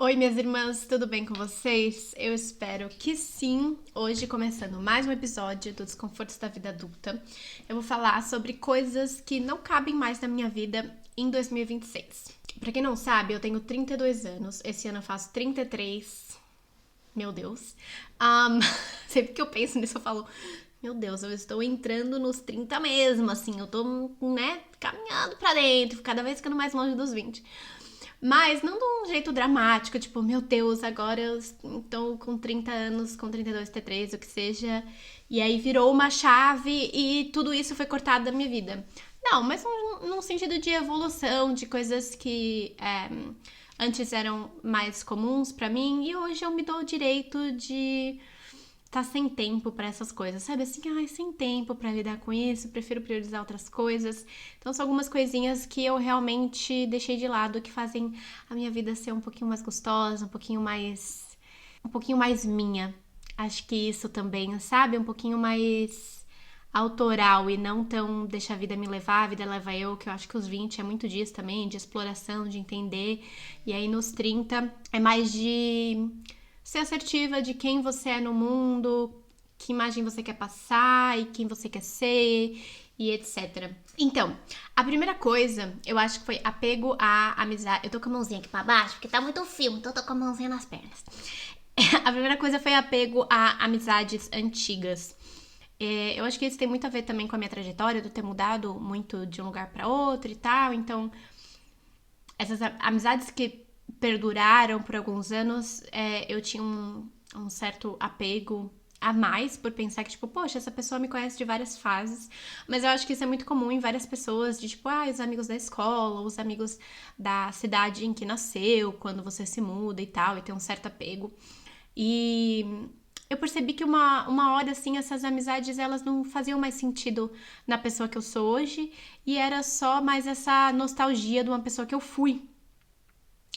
Oi, minhas irmãs, tudo bem com vocês? Eu espero que sim. Hoje, começando mais um episódio do Desconfortos da Vida Adulta, eu vou falar sobre coisas que não cabem mais na minha vida em 2026. Pra quem não sabe, eu tenho 32 anos, esse ano eu faço 33. Meu Deus. Sempre que eu penso nisso, eu falo: Meu Deus, eu estou entrando nos 30 mesmo, assim, eu tô, caminhando pra dentro, cada vez ficando mais longe dos 20. Mas não de um jeito dramático, tipo, meu Deus, agora eu estou com 30 anos, com 32, T3, o que seja, e aí virou uma chave e tudo isso foi cortado da minha vida. Não, mas num sentido de evolução, de coisas que antes eram mais comuns pra mim e hoje eu me dou o direito de tá sem tempo pra essas coisas, sabe? Assim, ai, sem tempo pra lidar com isso, prefiro priorizar outras coisas. Então são algumas coisinhas que eu realmente deixei de lado que fazem a minha vida ser um pouquinho mais gostosa, um pouquinho mais minha. Acho que isso também, sabe? Um pouquinho mais autoral e não tão deixa a vida me levar, a vida leva eu, que eu acho que os 20 é muito disso também, de exploração, de entender. E aí nos 30 é mais de ser assertiva de quem você é no mundo, que imagem você quer passar e quem você quer ser e etc. Então, a primeira coisa, eu acho que foi apego à amizade. Eu tô com a mãozinha aqui pra baixo, porque tá muito frio, então eu tô com a mãozinha nas pernas. A primeira coisa foi apego a amizades antigas. Eu acho que isso tem muito a ver também com a minha trajetória, de eu ter mudado muito de um lugar para outro e tal. Então, essas amizades que perduraram por alguns anos, eu tinha um certo apego a mais por pensar que, tipo, poxa, essa pessoa me conhece de várias fases, mas eu acho que isso é muito comum em várias pessoas, de tipo, os amigos da escola, os amigos da cidade em que nasceu, quando você se muda e tal, e tem um certo apego. E eu percebi que uma hora, assim, essas amizades, elas não faziam mais sentido na pessoa que eu sou hoje, e era só mais essa nostalgia de uma pessoa que eu fui.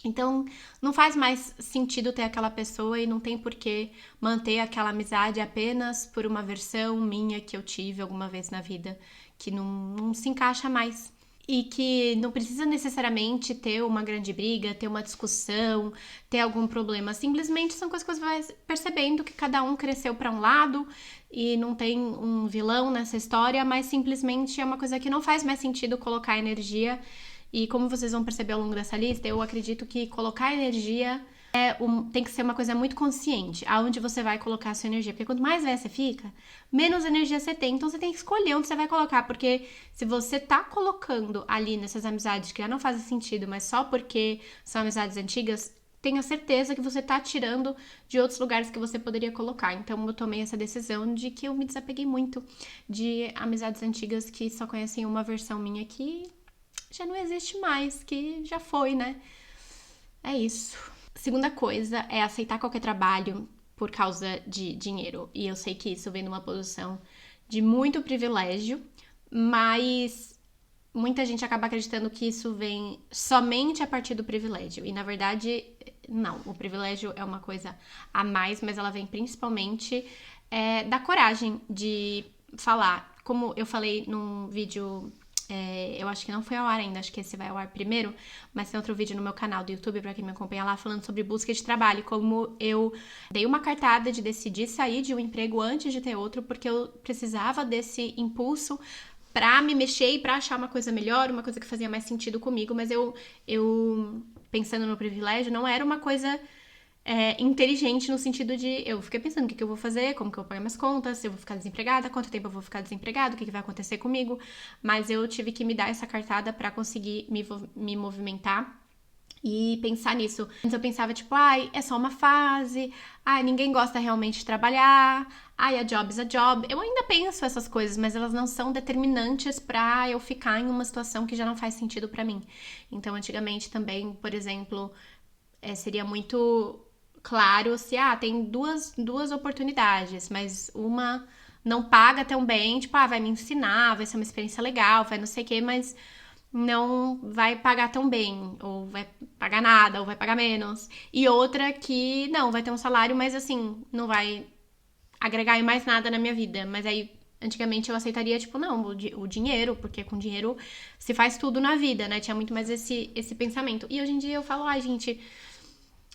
Então, não faz mais sentido ter aquela pessoa e não tem por que manter aquela amizade apenas por uma versão minha que eu tive alguma vez na vida, que não se encaixa mais. E que não precisa necessariamente ter uma grande briga, ter uma discussão, ter algum problema. Simplesmente são coisas que você vai percebendo que cada um cresceu para um lado e não tem um vilão nessa história, mas simplesmente é uma coisa que não faz mais sentido colocar energia. E como vocês vão perceber ao longo dessa lista, eu acredito que colocar energia tem que ser uma coisa muito consciente, aonde você vai colocar a sua energia. Porque quanto mais velha você fica, menos energia você tem. Então você tem que escolher onde você vai colocar. Porque se você tá colocando ali nessas amizades que já não fazem sentido, mas só porque são amizades antigas, tenha certeza que você tá tirando de outros lugares que você poderia colocar. Então eu tomei essa decisão de que eu me desapeguei muito de amizades antigas que só conhecem uma versão minha que já não existe mais, que já foi, né? É isso. Segunda coisa é aceitar qualquer trabalho por causa de dinheiro. E eu sei que isso vem de uma posição de muito privilégio, mas muita gente acaba acreditando que isso vem somente a partir do privilégio. E na verdade, não. O privilégio é uma coisa a mais, mas ela vem principalmente da coragem de falar. Como eu falei num vídeo eu acho que não foi ao ar ainda, acho que esse vai ao ar primeiro, mas tem outro vídeo no meu canal do YouTube, pra quem me acompanha lá, falando sobre busca de trabalho, como eu dei uma cartada de decidir sair de um emprego antes de ter outro, porque eu precisava desse impulso pra me mexer e pra achar uma coisa melhor, uma coisa que fazia mais sentido comigo, mas eu pensando no privilégio, não era uma coisa inteligente no sentido de eu fiquei pensando o que eu vou fazer, como que eu vou pagar minhas contas, se eu vou ficar desempregada, quanto tempo eu vou ficar desempregada, o que vai acontecer comigo, mas eu tive que me dar essa cartada pra conseguir me movimentar e pensar nisso. Antes eu pensava, tipo, é só uma fase, ninguém gosta realmente de trabalhar, a job is a job. Eu ainda penso essas coisas, mas elas não são determinantes pra eu ficar em uma situação que já não faz sentido pra mim. Então, antigamente também, por exemplo, seria muito claro se tem duas oportunidades, mas uma não paga tão bem, tipo, vai me ensinar, vai ser uma experiência legal, vai não sei o quê, mas não vai pagar tão bem, ou vai pagar nada, ou vai pagar menos. E outra que não, vai ter um salário, mas assim, não vai agregar em mais nada na minha vida. Mas aí, antigamente eu aceitaria, tipo, não, o dinheiro, porque com dinheiro se faz tudo na vida, né? Tinha muito mais esse pensamento. E hoje em dia eu falo, gente,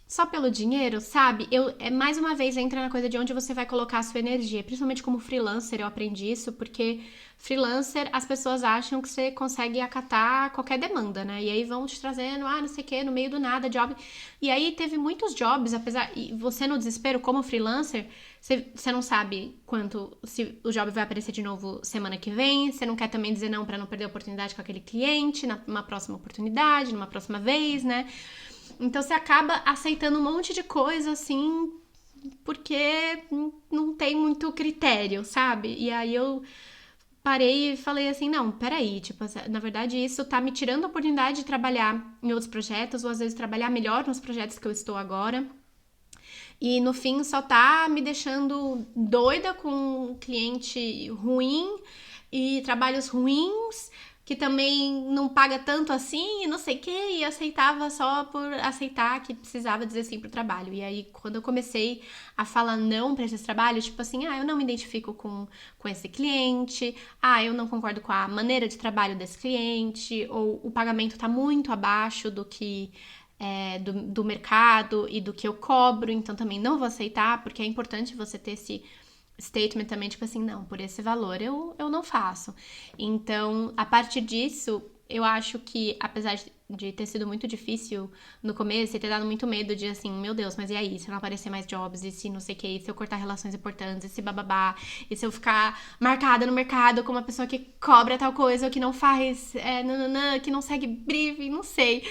só pelo dinheiro, sabe? Mais uma vez entra na coisa de onde você vai colocar a sua energia. Principalmente como freelancer, eu aprendi isso, porque freelancer, as pessoas acham que você consegue acatar qualquer demanda, né? E aí vão te trazendo, não sei o que, no meio do nada, job. E aí teve muitos jobs, e você no desespero, como freelancer, você não sabe se o job vai aparecer de novo semana que vem, você não quer também dizer não pra não perder a oportunidade com aquele cliente, numa próxima oportunidade, numa próxima vez, né? Então você acaba aceitando um monte de coisa assim, porque não tem muito critério, sabe? E aí eu parei e falei assim, não, peraí, tipo, na verdade isso tá me tirando a oportunidade de trabalhar em outros projetos, ou às vezes trabalhar melhor nos projetos que eu estou agora. E no fim só tá me deixando doida com um cliente ruim e trabalhos ruins, que também não paga tanto assim e não sei o que, e aceitava só por aceitar que precisava dizer sim pro trabalho. E aí, quando eu comecei a falar não pra esses trabalhos, tipo assim, eu não me identifico com esse cliente, eu não concordo com a maneira de trabalho desse cliente, ou o pagamento tá muito abaixo do que do mercado e do que eu cobro, então também não vou aceitar, porque é importante você ter esse statement também, tipo assim, não, por esse valor eu não faço. Então, a partir disso, eu acho que, apesar de ter sido muito difícil no começo e ter dado muito medo de assim, meu Deus, mas e aí, se não aparecer mais jobs, e se não sei o que, e se eu cortar relações importantes, e se bababá, e se eu ficar marcada no mercado como uma pessoa que cobra tal coisa, ou que não faz, que não segue briefing, não sei.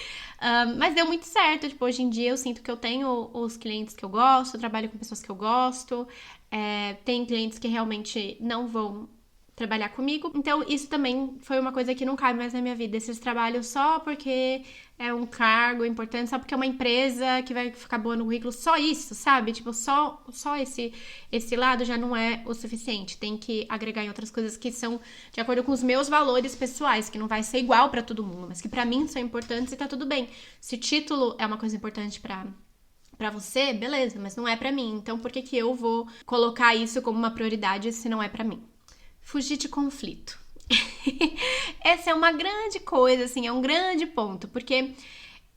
Mas deu muito certo, tipo, hoje em dia eu sinto que eu tenho os clientes que eu gosto, eu trabalho com pessoas que eu gosto, tem clientes que realmente não vão trabalhar comigo. Então, isso também foi uma coisa que não cabe mais na minha vida. Esses trabalhos só porque é um cargo importante, só porque é uma empresa que vai ficar boa no currículo. Só isso, sabe? Tipo, só esse lado já não é o suficiente. Tem que agregar em outras coisas que são de acordo com os meus valores pessoais, que não vai ser igual pra todo mundo, mas que pra mim são importantes e tá tudo bem. Se título é uma coisa importante pra você, beleza, mas não é pra mim. Então, por que eu vou colocar isso como uma prioridade se não é pra mim? Fugir de conflito. Essa é uma grande coisa, assim, é um grande ponto, porque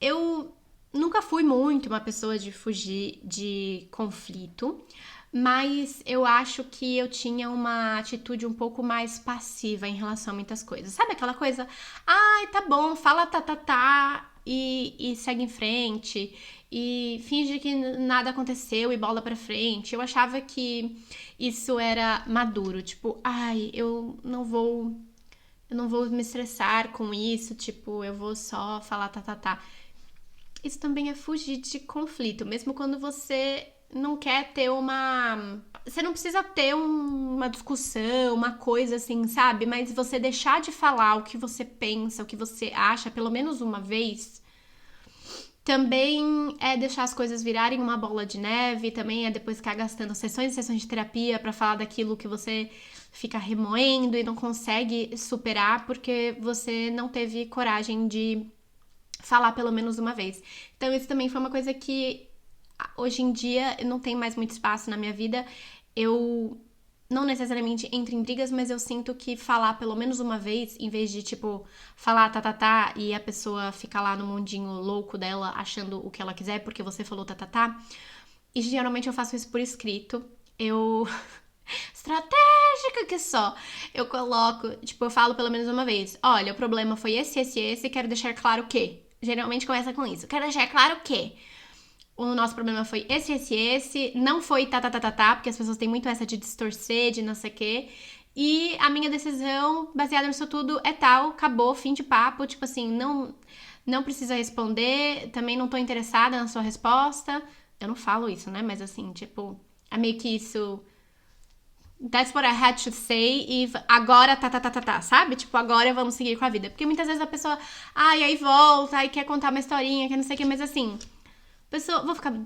eu nunca fui muito uma pessoa de fugir de conflito, mas eu acho que eu tinha uma atitude um pouco mais passiva em relação a muitas coisas. Sabe aquela coisa? Tá bom, fala e segue em frente e finge que nada aconteceu e bola pra frente. Eu achava que isso era maduro, tipo, eu não vou me estressar com isso, tipo, eu vou só falar Isso também é fugir de conflito, mesmo quando você não quer ter você não precisa ter uma discussão, uma coisa assim, sabe? Mas você deixar de falar o que você pensa, o que você acha, pelo menos uma vez, também é deixar as coisas virarem uma bola de neve, também é depois ficar gastando sessões e sessões de terapia pra falar daquilo que você fica remoendo e não consegue superar porque você não teve coragem de falar pelo menos uma vez. Então isso também foi uma coisa que hoje em dia não tem mais muito espaço na minha vida. Eu não necessariamente entro em brigas, mas eu sinto que falar pelo menos uma vez, em vez de, tipo, falar e a pessoa ficar lá no mundinho louco dela, achando o que ela quiser, porque você falou E geralmente eu faço isso por escrito. Estratégica que só. Eu coloco, tipo, eu falo pelo menos uma vez. Olha, o problema foi esse, quero deixar claro que. Geralmente começa com isso. Quero deixar claro que o nosso problema foi esse, não foi porque as pessoas têm muito essa de distorcer, de não sei o quê. E a minha decisão, baseada nisso tudo, é tal, acabou, fim de papo. Tipo assim, não precisa responder, também não tô interessada na sua resposta. Eu não falo isso, né? Mas assim, tipo, é meio que isso. That's what I had to say e agora sabe? Tipo, agora vamos seguir com a vida. Porque muitas vezes a pessoa, aí volta, aí quer contar uma historinha, quer não sei o que, mas assim, pessoa,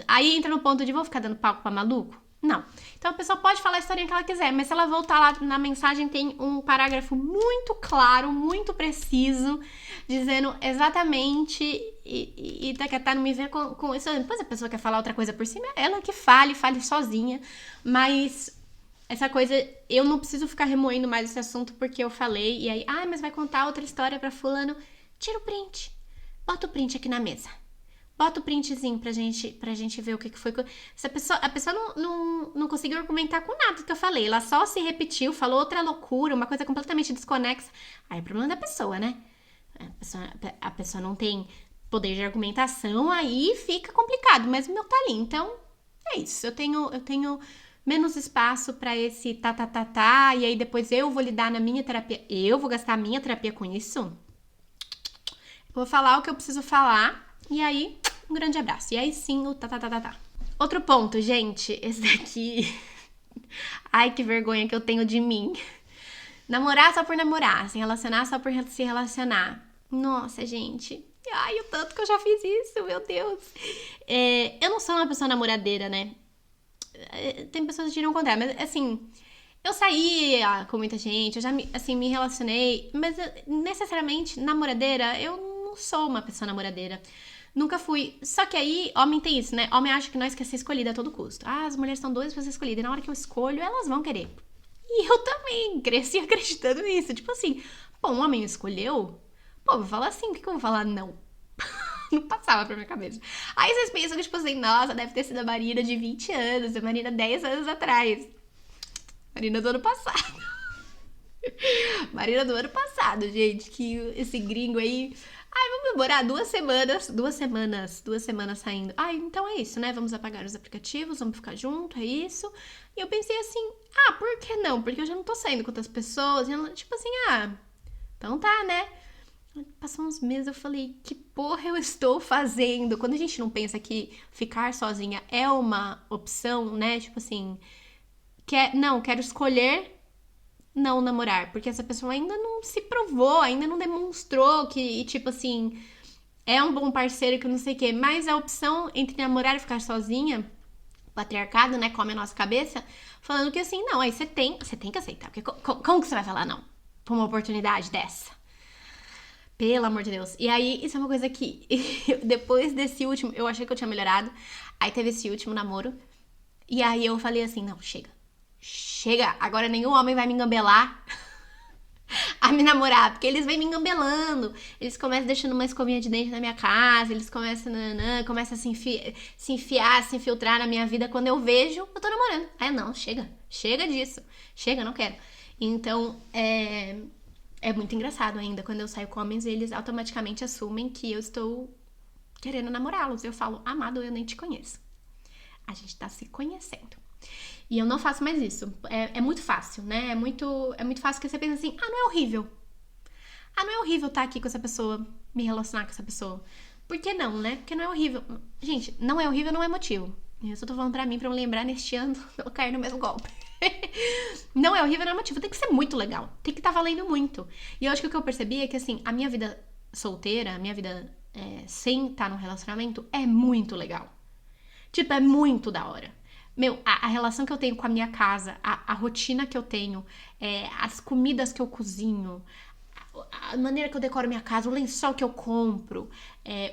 aí entra no ponto de vou ficar dando palco pra maluco? Não. Então a pessoa pode falar a historinha que ela quiser, mas se ela voltar lá na mensagem, tem um parágrafo muito claro, muito preciso, dizendo exatamente e não me ver com isso. Depois a pessoa quer falar outra coisa por cima, ela que fale sozinha, mas essa coisa, eu não preciso ficar remoendo mais esse assunto porque eu falei, e aí, mas vai contar outra história pra fulano. Tira o print. Bota o print aqui na mesa. Bota o printzinho pra gente ver o que foi. Se a pessoa não conseguiu argumentar com nada do que eu falei. Ela só se repetiu, falou outra loucura, uma coisa completamente desconexa. Aí é problema da pessoa, né? A pessoa não tem poder de argumentação, aí fica complicado. Mas o meu tá ali. Então, é isso. Eu tenho menos espaço pra esse tá. E aí depois eu vou lidar na minha terapia. Eu vou gastar a minha terapia com isso. Vou falar o que eu preciso falar. E aí, um grande abraço. E aí sim, o tá. Outro ponto, gente. Esse daqui... Ai, que vergonha que eu tenho de mim. Namorar só por namorar. Se relacionar só por se relacionar. Nossa, gente. Ai, o tanto que eu já fiz isso, meu Deus. Eu não sou uma pessoa namoradeira, né? Tem pessoas que diriam o contrário, mas assim... Eu saí com muita gente, eu já me relacionei, mas necessariamente namoradeira, eu não sou uma pessoa namoradeira. Nunca fui. Só que aí, homem tem isso, né? Homem acha que nós quer ser escolhida a todo custo. Ah, as mulheres são doidas pra ser escolhidas. E na hora que eu escolho, elas vão querer. E eu também cresci acreditando nisso. Tipo assim, pô, um homem escolheu? Pô, vou falar assim, por que eu vou falar não? Não passava pra minha cabeça. Aí vocês pensam que, tipo assim, nossa, deve ter sido a Marina de 20 anos, a Marina 10 anos atrás. Marina do ano passado. Marina do ano passado, gente, que esse gringo aí... Ai, vamos namorar 2 semanas saindo. Ai, então é isso, né? Vamos apagar os aplicativos, vamos ficar junto, é isso. E eu pensei assim, por que não? Porque eu já não tô saindo com outras pessoas. Tipo assim, então tá, né? Passou uns meses, eu falei, que porra eu estou fazendo? Quando a gente não pensa que ficar sozinha é uma opção, né? Tipo assim, quero escolher não namorar, porque essa pessoa ainda não se provou, ainda não demonstrou que, tipo assim, é um bom parceiro, que não sei o quê. Mas a opção entre namorar e ficar sozinha, o patriarcado, né, come a nossa cabeça, falando que assim, não, aí você tem que aceitar, porque como que você vai falar não pra uma oportunidade dessa? Pelo amor de Deus. E aí, isso é uma coisa que, depois desse último, eu achei que eu tinha melhorado, aí teve esse último namoro, e aí eu falei assim, não, chega, agora nenhum homem vai me engambelar a me namorar, porque eles vêm me engambelando, eles começam deixando uma escovinha de dente na minha casa, eles começam a se enfiar, se infiltrar na minha vida. Quando eu vejo, eu tô namorando. Aí não, chega disso, não quero. Então, é muito engraçado ainda, quando eu saio com homens, eles automaticamente assumem que eu estou querendo namorá-los. Eu falo, amado, eu nem te conheço. A gente tá se conhecendo. E eu não faço mais isso. É muito fácil, né? É muito fácil que você pensa assim, não é horrível. Não é horrível estar aqui com essa pessoa, me relacionar com essa pessoa. Por que não, né? Porque não é horrível. Gente, não é horrível, não é motivo. Eu só tô falando pra mim, pra eu lembrar neste ano, não cair no mesmo golpe. Não é horrível, não é motivo. Tem que ser muito legal. Tem que estar valendo muito. E eu acho que o que eu percebi é que, assim, a minha vida solteira, a minha vida sem estar num relacionamento é muito legal. Tipo, é muito da hora. Meu, a relação que eu tenho com a minha casa, a rotina que eu tenho, as comidas que eu cozinho, a maneira que eu decoro minha casa, o lençol que eu compro,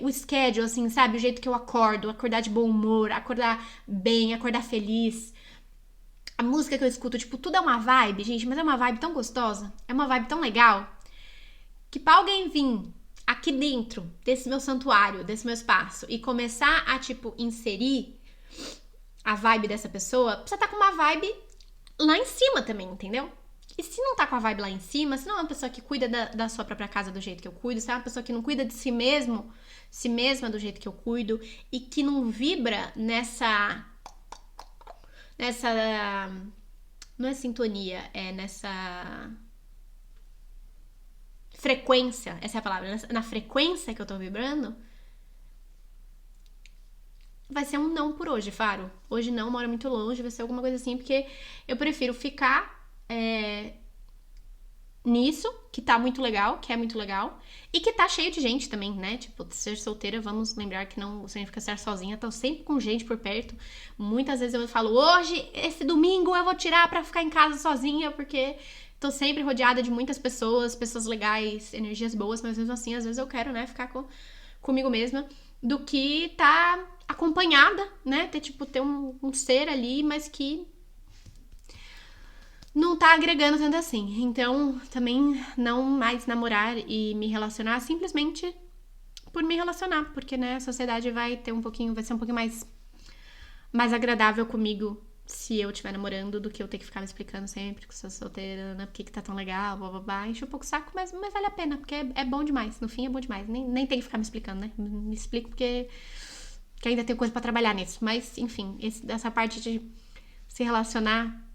o schedule, assim, sabe? O jeito que eu acordo, acordar de bom humor, acordar bem, acordar feliz. A música que eu escuto, tipo, tudo é uma vibe, gente, mas é uma vibe tão gostosa, é uma vibe tão legal, que pra alguém vir aqui dentro desse meu santuário, desse meu espaço, e começar a, tipo, inserir a vibe dessa pessoa, precisa estar com uma vibe lá em cima também, entendeu? E se não tá com a vibe lá em cima, se não é uma pessoa que cuida da sua própria casa do jeito que eu cuido, se é uma pessoa que não cuida de si mesma do jeito que eu cuido, e que não vibra nessa não é sintonia, é nessa frequência, essa é a palavra, na frequência que eu tô vibrando, vai ser um não por hoje, Faro. Hoje não, mora muito longe, vai ser alguma coisa assim, porque eu prefiro ficar nisso, que tá muito legal, que é muito legal, e que tá cheio de gente também, né? Tipo, ser solteira, vamos lembrar que não significa estar sozinha, tô sempre com gente por perto. Muitas vezes eu falo, hoje, esse domingo eu vou tirar pra ficar em casa sozinha, porque tô sempre rodeada de muitas pessoas legais, energias boas, mas mesmo assim, às vezes eu quero, né, ficar comigo mesma, do que tá acompanhada, né? Ter um ser ali, mas que não tá agregando tanto assim. Então, também não mais namorar e me relacionar simplesmente por me relacionar, porque, né, a sociedade vai ser um pouquinho mais agradável comigo se eu estiver namorando do que eu ter que ficar me explicando sempre que sou solteira, né, por que tá tão legal, blá blá blá, enche um pouco o saco, mas vale a pena, porque é bom demais, no fim é bom demais, nem tem que ficar me explicando, né, me explico porque que ainda tenho coisa pra trabalhar nisso, mas enfim, essa parte de se relacionar,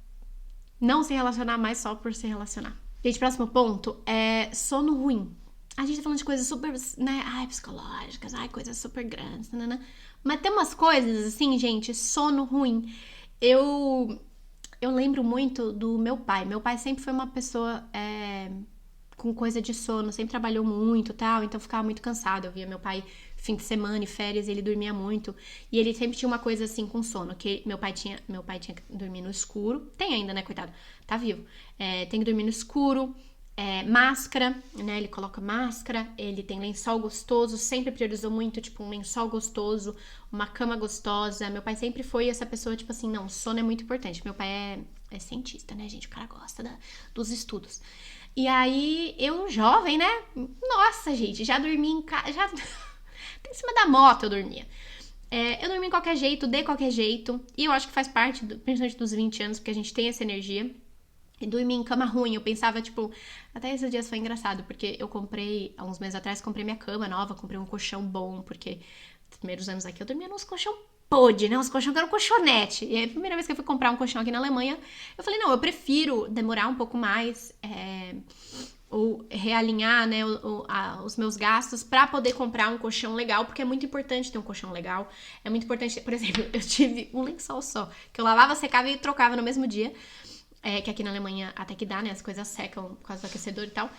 não se relacionar mais só por se relacionar. Gente, próximo ponto é sono ruim. A gente tá falando de coisas super, né, psicológicas, coisas super grandes, né? Mas tem umas coisas, assim, gente, sono ruim. Eu lembro muito do meu pai. Meu pai sempre foi uma pessoa com coisa de sono, sempre trabalhou muito e tal, então ficava muito cansado. Eu via meu pai fim de semana e férias, ele dormia muito. E ele sempre tinha uma coisa assim com sono, que meu pai tinha que dormir no escuro. Tem ainda, né, coitado? Tá vivo. Tem que dormir no escuro. Máscara, né? Ele coloca máscara, ele tem lençol gostoso, sempre priorizou muito, tipo, um lençol gostoso, uma cama gostosa. Meu pai sempre foi essa pessoa, tipo assim, não, sono é muito importante. Meu pai é cientista, né, gente? O cara gosta dos estudos. E aí, eu jovem, né? Nossa, gente, já dormi em casa, já... Até em cima da moto eu dormia. Eu dormi de qualquer jeito, e eu acho que faz parte, principalmente dos 20 anos, porque a gente tem essa energia. E dormi em cama ruim, eu pensava, tipo... Até esses dias foi engraçado, porque eu comprei... Há uns meses atrás, comprei minha cama nova, comprei um colchão bom, porque... Nos primeiros anos aqui, eu dormia nos colchão podre, né? Uns colchão que eram colchonete. E aí, a primeira vez que eu fui comprar um colchão aqui na Alemanha, eu falei, não, eu prefiro demorar um pouco mais... ou realinhar, né, os meus gastos pra poder comprar um colchão legal, porque é muito importante ter um colchão legal. É muito importante... Por exemplo, eu tive um lençol só, que eu lavava, secava e trocava no mesmo dia. Que aqui na Alemanha até que dá, né? As coisas secam por causa do aquecedor e tal.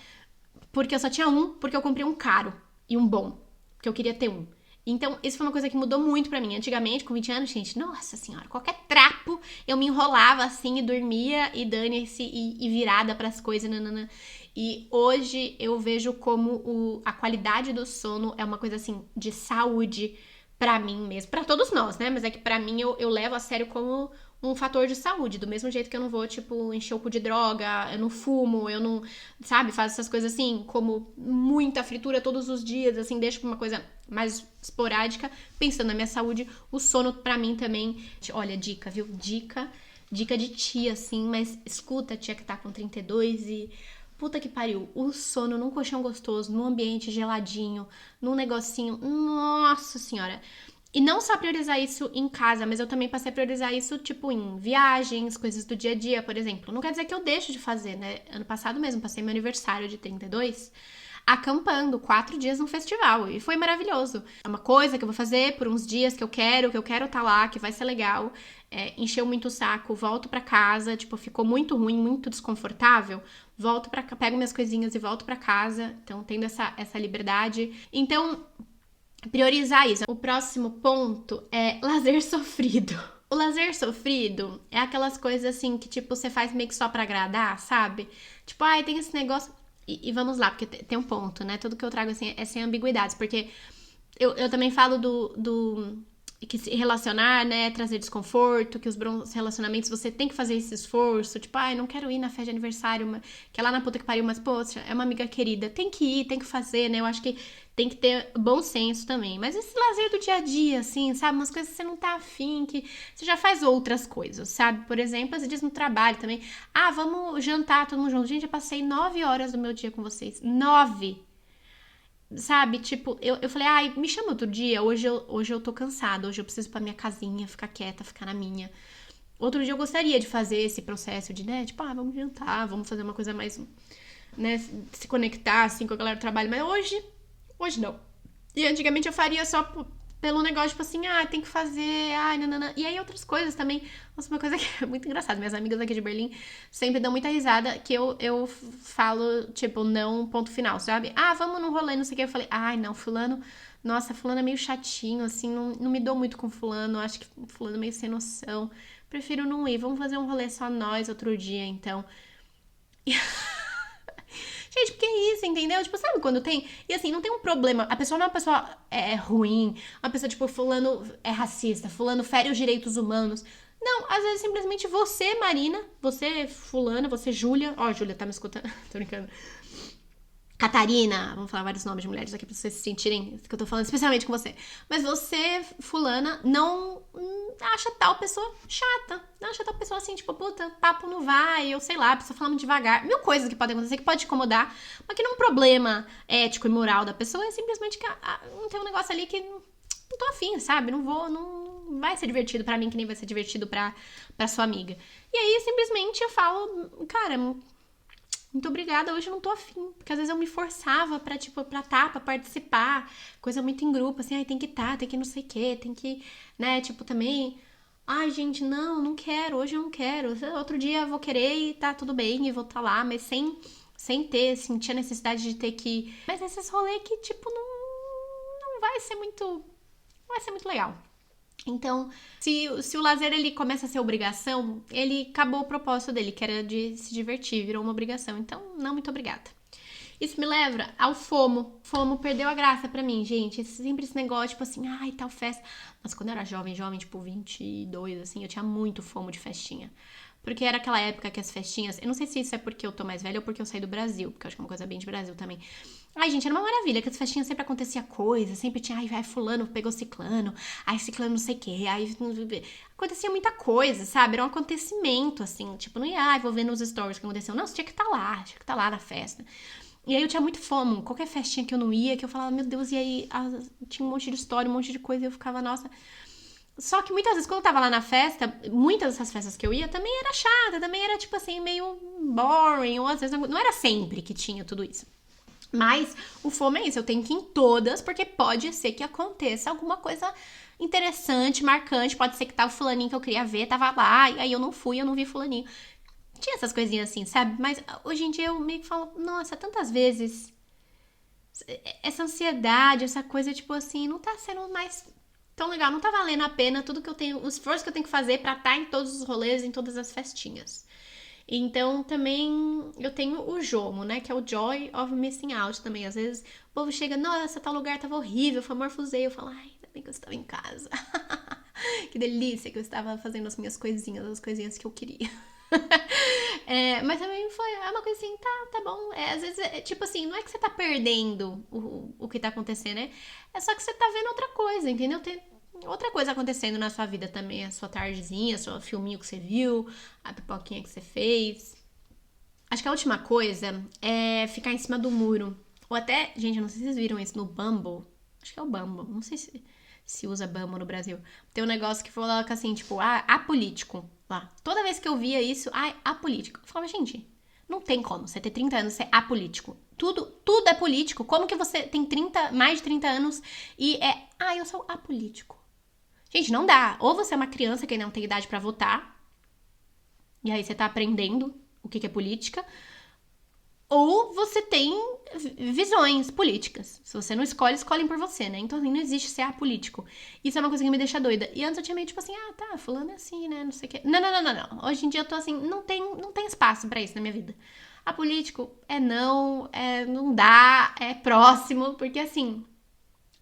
Porque eu só tinha um, porque eu comprei um caro e um bom. Porque eu queria ter um. Então, isso foi uma coisa que mudou muito pra mim. Antigamente, com 20 anos, gente, nossa senhora, qualquer trapo, eu me enrolava assim e dormia e dane-se e virada pras coisas, nanana. E hoje eu vejo como a qualidade do sono é uma coisa assim de saúde pra mim mesmo. Pra todos nós, né? Mas é que pra mim eu levo a sério como um fator de saúde, do mesmo jeito que eu não vou, tipo, encher o cu de droga, eu não fumo, eu não, sabe, faço essas coisas assim, como muita fritura todos os dias, assim, deixo pra uma coisa mais esporádica, pensando na minha saúde, o sono pra mim também, olha, dica, viu, dica de tia, assim, mas escuta a tia que tá com 32 e... Puta que pariu, o sono num colchão gostoso, num ambiente geladinho, num negocinho, nossa senhora. E não só priorizar isso em casa, mas eu também passei a priorizar isso, tipo, em viagens, coisas do dia a dia, por exemplo. Não quer dizer que eu deixo de fazer, né? Ano passado mesmo, passei meu aniversário de 32 acampando 4 dias num festival. E foi maravilhoso. É uma coisa que eu vou fazer por uns dias que eu quero tá lá, que vai ser legal. Encheu muito o saco, volto pra casa, tipo, ficou muito ruim, muito desconfortável. Volto pra cá, pego minhas coisinhas e volto pra casa. Então, tendo essa liberdade. Então... priorizar isso. O próximo ponto é lazer sofrido. O lazer sofrido é aquelas coisas assim que, tipo, você faz meio que só pra agradar, sabe? Tipo, tem esse negócio... E vamos lá, porque tem um ponto, né? Tudo que eu trago, assim, é sem ambiguidades. Porque eu também falo do que se relacionar, né? Trazer desconforto, que os bons relacionamentos você tem que fazer esse esforço. Tipo, não quero ir na festa de aniversário, que é lá na puta que pariu, mas, poxa, é uma amiga querida. Tem que ir, tem que fazer, né? Eu acho que tem que ter bom senso também. Mas esse lazer do dia a dia, assim, sabe? Umas coisas que você não tá afim, que você já faz outras coisas, sabe? Por exemplo, às vezes no trabalho também. Vamos jantar todo mundo junto. Gente, eu passei 9 horas do meu dia com vocês. 9! Sabe, tipo, eu falei, me chama outro dia, hoje eu tô cansada, hoje eu preciso ir pra minha casinha, ficar quieta, ficar na minha. Outro dia eu gostaria de fazer esse processo de, né, tipo, vamos jantar, vamos fazer uma coisa mais, né, se conectar, assim, com a galera do trabalho, mas hoje não. E antigamente eu faria só pelo negócio, tipo assim, tem que fazer, nanana. E aí outras coisas também. Nossa, uma coisa que é muito engraçada. Minhas amigas aqui de Berlim sempre dão muita risada que eu falo, tipo, não, ponto final, sabe? Vamos num rolê, não sei o que. Eu falei, não, fulano é meio chatinho, assim, não me dou muito com fulano, acho que fulano é meio sem noção. Prefiro não ir, vamos fazer um rolê só nós outro dia, então. Gente, porque é isso, entendeu? Tipo, sabe quando tem... E assim, não tem um problema. A pessoa não é uma pessoa ruim. Uma pessoa, tipo, fulano é racista. Fulano fere os direitos humanos. Não, às vezes simplesmente você, Marina, você, fulana, você, Júlia... Júlia, tá me escutando? Tô brincando. Catarina, vamos falar vários nomes de mulheres aqui pra vocês se sentirem que eu tô falando especialmente com você. Mas você, fulana, não acha tal pessoa chata. Não acha tal pessoa assim, tipo, puta, papo não vai, ou sei lá, precisa falar muito devagar. Mil coisas que podem acontecer que pode incomodar, mas que não é um problema ético e moral da pessoa, é simplesmente que não tem um negócio ali que não tô afim, sabe? Não vai ser divertido pra mim, que nem vai ser divertido pra sua amiga. E aí, simplesmente, eu falo, cara, muito obrigada, hoje eu não tô afim. Porque às vezes eu me forçava pra, tipo, pra participar. Coisa muito em grupo, assim, ai, tem que tem que não sei o quê, tem que, né, tipo, também. Ai, gente, não quero, hoje eu não quero. Outro dia eu vou querer e tá tudo bem, e vou estar lá, mas sentir a necessidade de ter que. Mas esses rolês que, tipo, não vai ser muito. Não vai ser muito legal. Então, se o lazer ele começa a ser obrigação, ele acabou o propósito dele, que era de se divertir, virou uma obrigação. Então, não, muito obrigada. Isso me leva ao FOMO. FOMO perdeu a graça pra mim, gente. Sempre esse negócio, tipo assim, ai, tal festa. Mas quando eu era jovem, tipo 22, assim, eu tinha muito FOMO de festinha. Porque era aquela época que as festinhas... Eu não sei se isso é porque eu tô mais velha ou porque eu saí do Brasil, porque eu acho que é uma coisa bem de Brasil também. Ai, gente, era uma maravilha, que as festinhas sempre acontecia coisa, sempre tinha, ai, fulano pegou ciclano, ai, ciclano não sei o quê, ai... Acontecia muita coisa, sabe? Era um acontecimento, assim, tipo, não ia, ai, vou ver nos stories o que aconteceu. Não, você tinha que estar lá, na festa. E aí eu tinha muito FOMO, qualquer festinha que eu não ia, que eu falava, meu Deus, e aí tinha um monte de história, um monte de coisa, e eu ficava, nossa... Só que muitas vezes, quando eu tava lá na festa, muitas dessas festas que eu ia também era chata, também era, tipo assim, meio boring, ou às vezes não era sempre que tinha tudo isso. Mas o FOMO é isso, eu tenho que ir em todas, porque pode ser que aconteça alguma coisa interessante, marcante, pode ser que tá o fulaninho que eu queria ver, tava lá, e aí eu não fui, eu não vi fulaninho. Tinha essas coisinhas assim, sabe? Mas hoje em dia eu meio que falo, nossa, tantas vezes essa ansiedade, essa coisa, tipo assim, não tá sendo mais tão legal, não tá valendo a pena tudo que eu tenho, o esforço que eu tenho que fazer pra estar em todos os rolês, em todas as festinhas. Então, também eu tenho o JOMO, né? Que é o Joy of Missing Out também. Às vezes o povo chega, nossa, tal lugar tava horrível, foi morfusei. Eu falo, ai, ainda bem que eu estava em casa. Que delícia que eu estava fazendo as minhas coisinhas, as coisinhas que eu queria. Mas também é uma coisa assim, tá bom. Às vezes, tipo assim, não é que você tá perdendo o que tá acontecendo, né? É só que você tá vendo outra coisa, entendeu? Tem outra coisa acontecendo na sua vida também. A sua tardezinha, o seu filminho que você viu, a pipoquinha que você fez. Acho que a última coisa é ficar em cima do muro. Ou até, gente, eu não sei se vocês viram isso no Bumble. Acho que é o Bumble. Não sei se usa Bumble no Brasil. Tem um negócio que coloca assim, tipo, apolítico lá. Toda vez que eu via isso, apolítico. Eu falava, gente, não tem como você ter 30 anos e ser apolítico. Tudo é político. Como que você tem mais de 30 anos e eu sou apolítico? Gente, não dá. Ou você é uma criança que não tem idade pra votar, e aí você tá aprendendo o que é política, ou você tem visões políticas. Se você não escolhe, escolhem por você, né? Então, assim, não existe ser apolítico. Isso é uma coisa que me deixa doida. E antes eu tinha meio tipo assim, fulano é assim, né? Não sei o quê. Não. Hoje em dia eu tô assim, não tem espaço pra isso na minha vida. Apolítico não dá, é próximo, porque assim,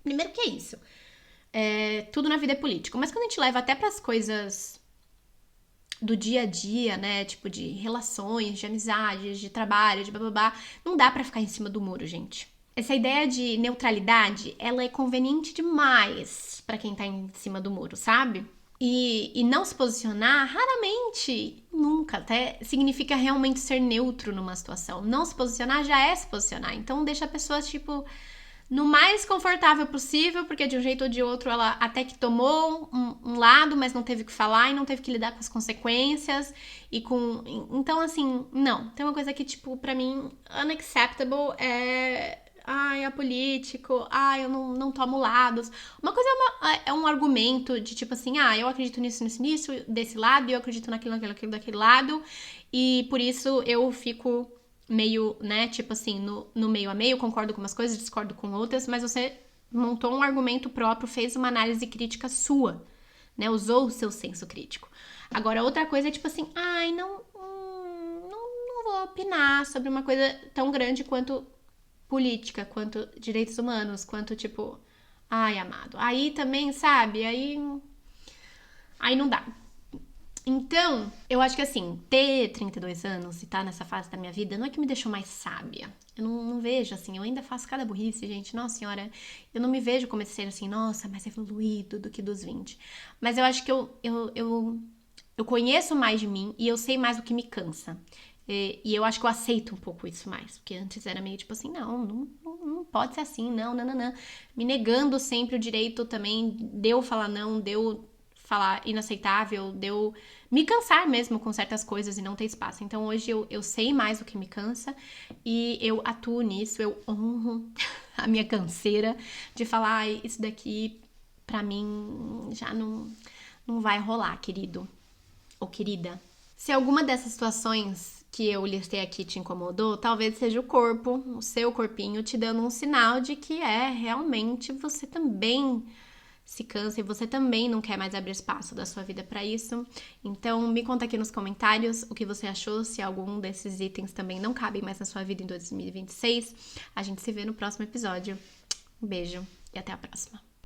primeiro que é isso. Tudo na vida é político. Mas quando a gente leva até pras coisas do dia a dia, né? Tipo, de relações, de amizades, de trabalho, de blá, não dá pra ficar em cima do muro, gente. Essa ideia de neutralidade, ela é conveniente demais pra quem tá em cima do muro, sabe? E não se posicionar, raramente, nunca, até significa realmente ser neutro numa situação. Não se posicionar já é se posicionar. Então deixa a pessoa, tipo, no mais confortável possível, porque de um jeito ou de outro ela até que tomou um lado, mas não teve que falar e não teve que lidar com as consequências e com... Então, assim, não. Tem uma coisa que, tipo, pra mim, unacceptable é... é político, eu não tomo lados. Uma coisa é um argumento de, tipo assim, eu acredito nisso, desse lado, e eu acredito naquilo, daquele lado, e por isso eu fico meio, né, tipo assim, no meio a meio, concordo com umas coisas, discordo com outras, mas você montou um argumento próprio, fez uma análise crítica sua, né, usou o seu senso crítico. Agora, outra coisa é tipo assim, não vou opinar sobre uma coisa tão grande quanto política, quanto direitos humanos, quanto tipo, amado. Aí também, sabe, aí não dá. Então, eu acho que assim, ter 32 anos e estar nessa fase da minha vida não é que me deixou mais sábia. Eu não vejo assim, eu ainda faço cada burrice, gente. Nossa senhora, eu não me vejo como ser assim, nossa, mais evoluído do que dos 20. Mas eu acho que eu conheço mais de mim e eu sei mais o que me cansa. E eu acho que eu aceito um pouco isso mais. Porque antes era meio tipo assim, não pode ser assim, não. Me negando sempre o direito também de eu falar não, de eu falar inaceitável, de eu me cansar mesmo com certas coisas e não ter espaço. Então hoje eu sei mais o que me cansa e eu atuo nisso, eu honro a minha canseira de falar, ah, isso daqui pra mim já não vai rolar, querido ou querida. Se alguma dessas situações que eu listei aqui te incomodou, talvez seja o corpo, o seu corpinho te dando um sinal de que realmente você também se cansa e você também não quer mais abrir espaço da sua vida para isso. Então, me conta aqui nos comentários o que você achou, se algum desses itens também não cabem mais na sua vida em 2026. A gente se vê no próximo episódio. Um beijo e até a próxima.